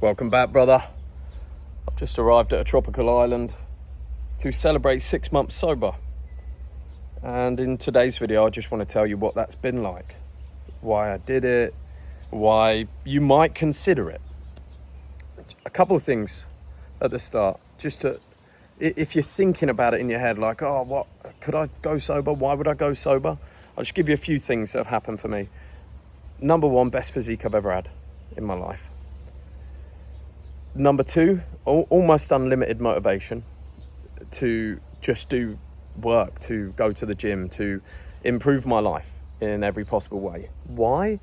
Welcome back, brother. I've just arrived at a tropical island to celebrate 6 months sober. And in today's video, I just want to tell you what that's been like, why I did it, why you might consider it. A couple of things at the start, just to, if you're thinking about it in your head, like, oh, what, could I go sober? Why would I go sober? I'll just give you a few things that have happened for me. Number one, best physique I've ever had in my life. Number two, almost unlimited motivation to just do work, to go to the gym, to improve my life in every possible way. Why?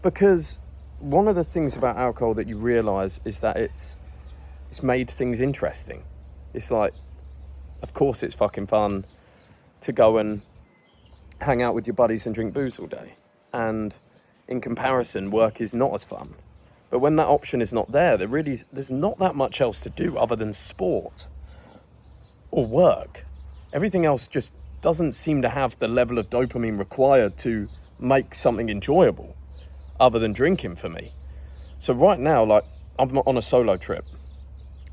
Because one of the things about alcohol that you realize is that it's made things interesting. It's like, of course it's fucking fun to go and hang out with your buddies and drink booze all day. And in comparison, work is not as fun. But when that option is not there, there's not that much else to do other than sport or work. Everything else just doesn't seem to have the level of dopamine required to make something enjoyable other than drinking for me. So right now, like, I'm on a solo trip.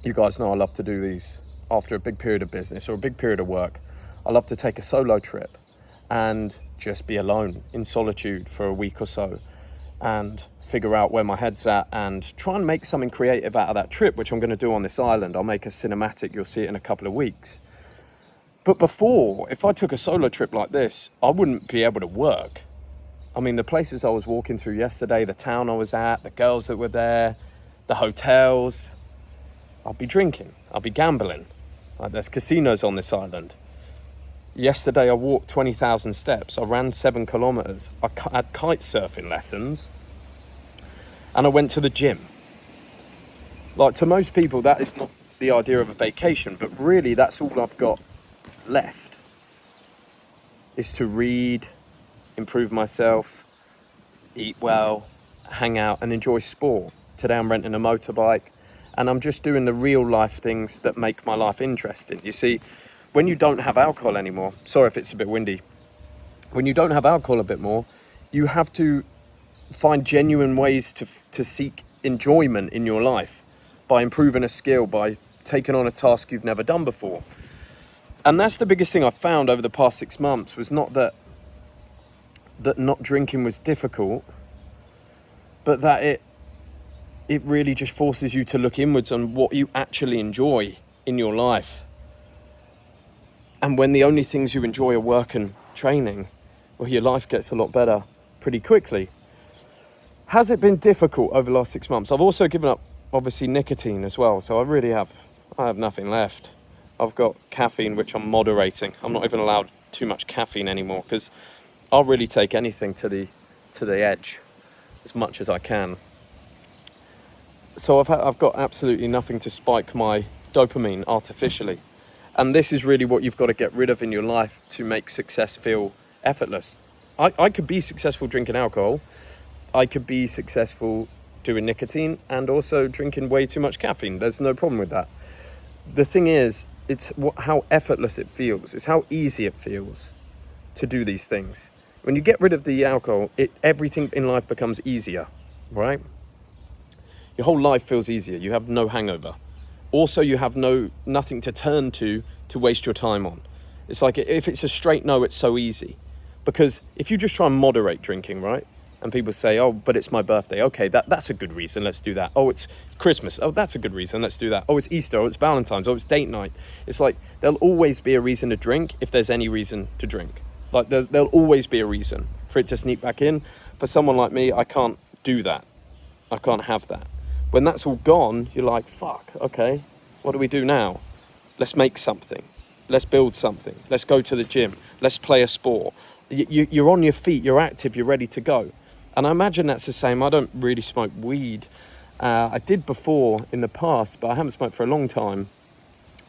You guys know I love to do these after a big period of business or a big period of work. I love to take a solo trip and just be alone in solitude for a week or so and figure out where my head's at and try and make something creative out of that trip, which I'm going to do on this island. I'll make a cinematic. You'll see it in a couple of weeks. But before, if I took a solo trip like this, I wouldn't be able to work. I mean, the places I was walking through yesterday, the town I was at, the girls that were there, the hotels, I'll be drinking, I'll be gambling. Like, there's casinos on this island. Yesterday I walked 20,000 steps, I ran 7 kilometers, I had kite surfing lessons, and I went to the gym. Like, to most people that is not the idea of a vacation, but really that's all I've got left, is to read, improve myself, eat well, hang out and enjoy sport. Today I'm renting a motorbike and I'm just doing the real life things that make my life interesting. You see, when you don't have alcohol anymore, sorry if it's a bit windy, when you don't have alcohol a bit more, you have to find genuine ways to seek enjoyment in your life by improving a skill, by taking on a task you've never done before. And that's the biggest thing I've found over the past 6 months, was not that not drinking was difficult, but that it really just forces you to look inwards on what you actually enjoy in your life. And when the only things you enjoy are work and training, well, your life gets a lot better pretty quickly. Has it been difficult over the last 6 months? I've also given up, obviously, nicotine as well. So I have nothing left. I've got caffeine, which I'm moderating. I'm not even allowed too much caffeine anymore because I'll really take anything to the edge as much as I can. So I've got absolutely nothing to spike my dopamine artificially. And this is really what you've got to get rid of in your life to make success feel effortless. I could be successful drinking alcohol. I could be successful doing nicotine and also drinking way too much caffeine. There's no problem with that. The thing is, it's how effortless it feels. It's how easy it feels to do these things. When you get rid of the alcohol, everything in life becomes easier, right? Your whole life feels easier. You have no hangover. Also, you have nothing to turn to waste your time on. It's like, if it's a straight no, it's so easy. Because if you just try and moderate drinking, right? And people say, oh, but it's my birthday. Okay, that's a good reason, let's do that. Oh, it's Christmas. Oh, that's a good reason, let's do that. Oh, it's Easter. Oh, it's Valentine's. Oh, it's date night. It's like, there'll always be a reason to drink if there's any reason to drink. Like, there'll always be a reason for it to sneak back in. For someone like me, I can't do that. I can't have that. When that's all gone, you're like, fuck, okay, what do we do now? Let's make something. Let's build something. Let's go to the gym. Let's play a sport. You're on your feet, you're active, you're ready to go. And I imagine that's the same. I don't really smoke weed. I did before in the past, but I haven't smoked for a long time.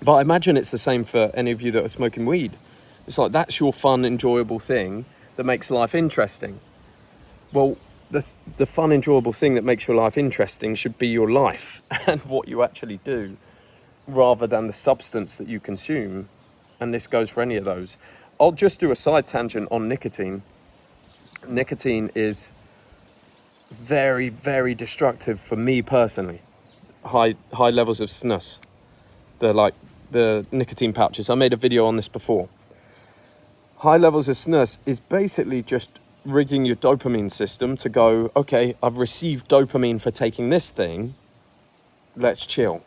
But I imagine it's the same for any of you that are smoking weed. It's like, that's your fun, enjoyable thing that makes life interesting. Well, the fun, enjoyable thing that makes your life interesting should be your life and what you actually do, rather than the substance that you consume. And this goes for any of those. I'll just do a side tangent on nicotine. Nicotine is very, very destructive for me personally. high levels of snus. They're like the nicotine pouches. I made a video on this before. High levels of snus is basically just rigging your dopamine system to go, okay, I've received dopamine for taking this thing, let's chill.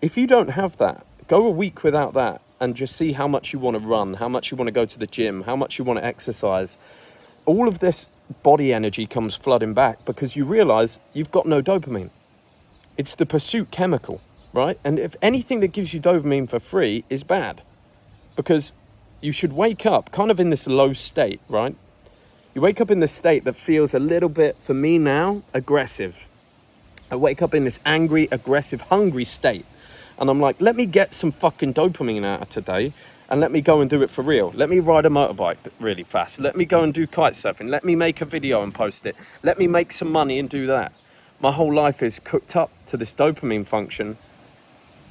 If you don't have that, go a week without that and just see how much you want to run, how much you want to go to the gym, how much you want to exercise. All of this body energy comes flooding back because you realize you've got no dopamine. It's the pursuit chemical, right? And if anything that gives you dopamine for free is bad, because you should wake up kind of in this low state, right? You wake up in this state that feels a little bit, for me now, aggressive. I wake up in this angry, aggressive, hungry state. And I'm like, let me get some fucking dopamine out of today and let me go and do it for real. Let me ride a motorbike really fast. Let me go and do kite surfing. Let me make a video and post it. Let me make some money and do that. My whole life is cooked up to this dopamine function,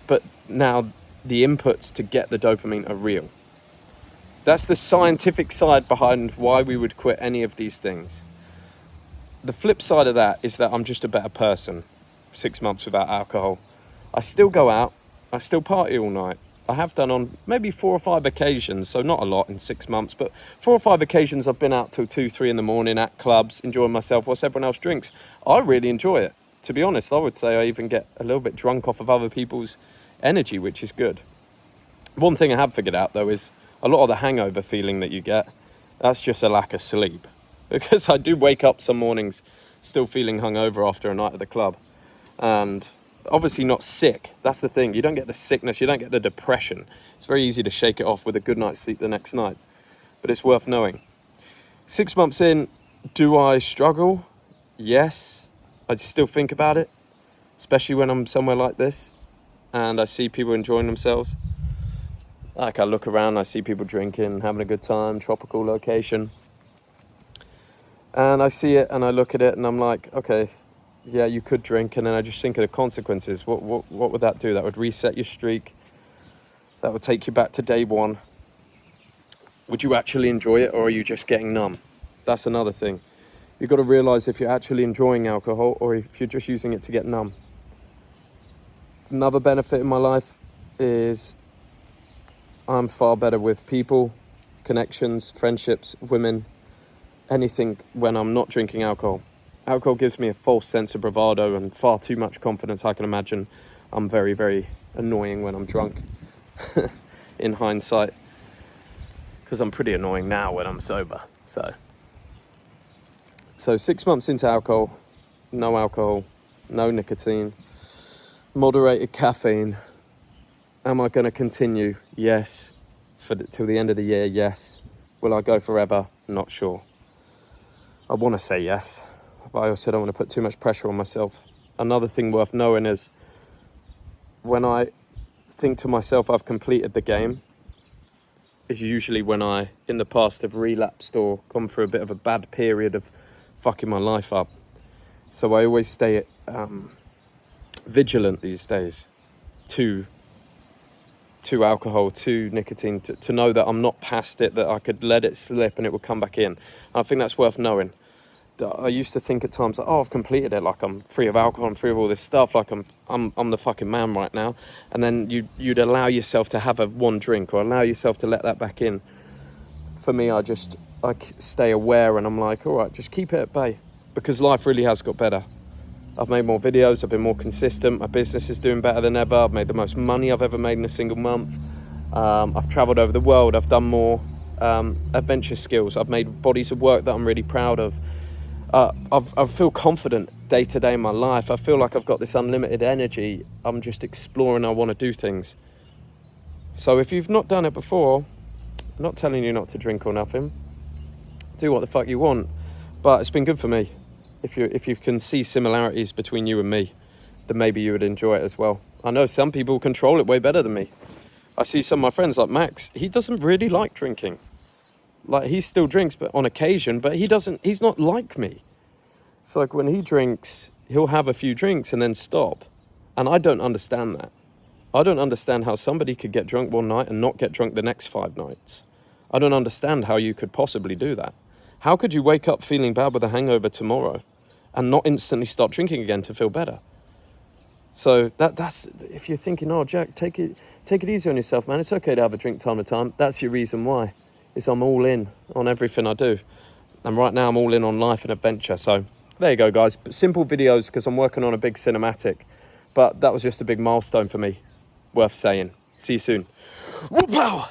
but now the inputs to get the dopamine are real. That's the scientific side behind why we would quit any of these things. The flip side of that is that I'm just a better person. 6 months without alcohol. I still go out. I still party all night. I have done on maybe 4 or 5 occasions, so not a lot in 6 months, but 4 or 5 occasions I've been out till 2, 3 in the morning at clubs, enjoying myself whilst everyone else drinks. I really enjoy it. To be honest, I would say I even get a little bit drunk off of other people's energy, which is good. One thing I have figured out though is a lot of the hangover feeling that you get, that's just a lack of sleep. Because I do wake up some mornings still feeling hungover after a night at the club. And obviously not sick. That's the thing. You don't get the sickness. You don't get the depression. It's very easy to shake it off with a good night's sleep the next night. But it's worth knowing. 6 months in, do I struggle? Yes. I still think about it. Especially when I'm somewhere like this and I see people enjoying themselves. Like I look around, I see people drinking, having a good time, tropical location. And I see it and I look at it and I'm like, okay, yeah, you could drink. And then I just think of the consequences. What would that do? That would reset your streak. That would take you back to day one. Would you actually enjoy it, or are you just getting numb? That's another thing. You've got to realize if you're actually enjoying alcohol or if you're just using it to get numb. Another benefit in my life is I'm far better with people, connections, friendships, women, anything when I'm not drinking alcohol. Alcohol gives me a false sense of bravado and far too much confidence. I can imagine I'm very, very annoying when I'm drunk in hindsight, because I'm pretty annoying now when I'm sober. So 6 months into alcohol, no nicotine, moderated caffeine. Am I going to continue? Yes. Till the end of the year, yes. Will I go forever? Not sure. I want to say yes, but I also don't want to put too much pressure on myself. Another thing worth knowing is when I think to myself I've completed the game, is usually when I, in the past, have relapsed or gone through a bit of a bad period of fucking my life up. So I always stay vigilant these days to alcohol, to nicotine, to know that I'm not past it, that I could let it slip and it will come back in. And I think that's worth knowing. That I used to think at times like, oh, I've completed it, like I'm free of alcohol, I'm free of all this stuff, like I'm the fucking man right now. And then you'd allow yourself to have one drink or allow yourself to let that back in. For me, I stay aware and I'm like, all right, just keep it at bay, because life really has got better. I've made more videos, I've been more consistent, my business is doing better than ever, I've made the most money I've ever made in a single month. I've travelled over the world, I've done more adventure skills, I've made bodies of work that I'm really proud of. I feel confident day to day in my life. I feel like I've got this unlimited energy. I'm just exploring, I want to do things. So if you've not done it before, I'm not telling you not to drink or nothing. Do what the fuck you want. But it's been good for me. If you can see similarities between you and me, then maybe you would enjoy it as well. I know some people control it way better than me. I see some of my friends like Max, he doesn't really like drinking. Like, he still drinks, but on occasion, but he's not like me. It's like when he drinks, he'll have a few drinks and then stop. And I don't understand that. I don't understand how somebody could get drunk one night and not get drunk the next 5 nights. I don't understand how you could possibly do that. How could you wake up feeling bad with a hangover tomorrow and not instantly start drinking again to feel better? So that's if you're thinking, oh Jack, take it easy on yourself, man. It's okay to have a drink time to time. That's your reason why. Is I'm all in on everything I do. And right now I'm all in on life and adventure. So there you go, guys. Simple videos because I'm working on a big cinematic. But that was just a big milestone for me. Worth saying. See you soon. Whoop-pow!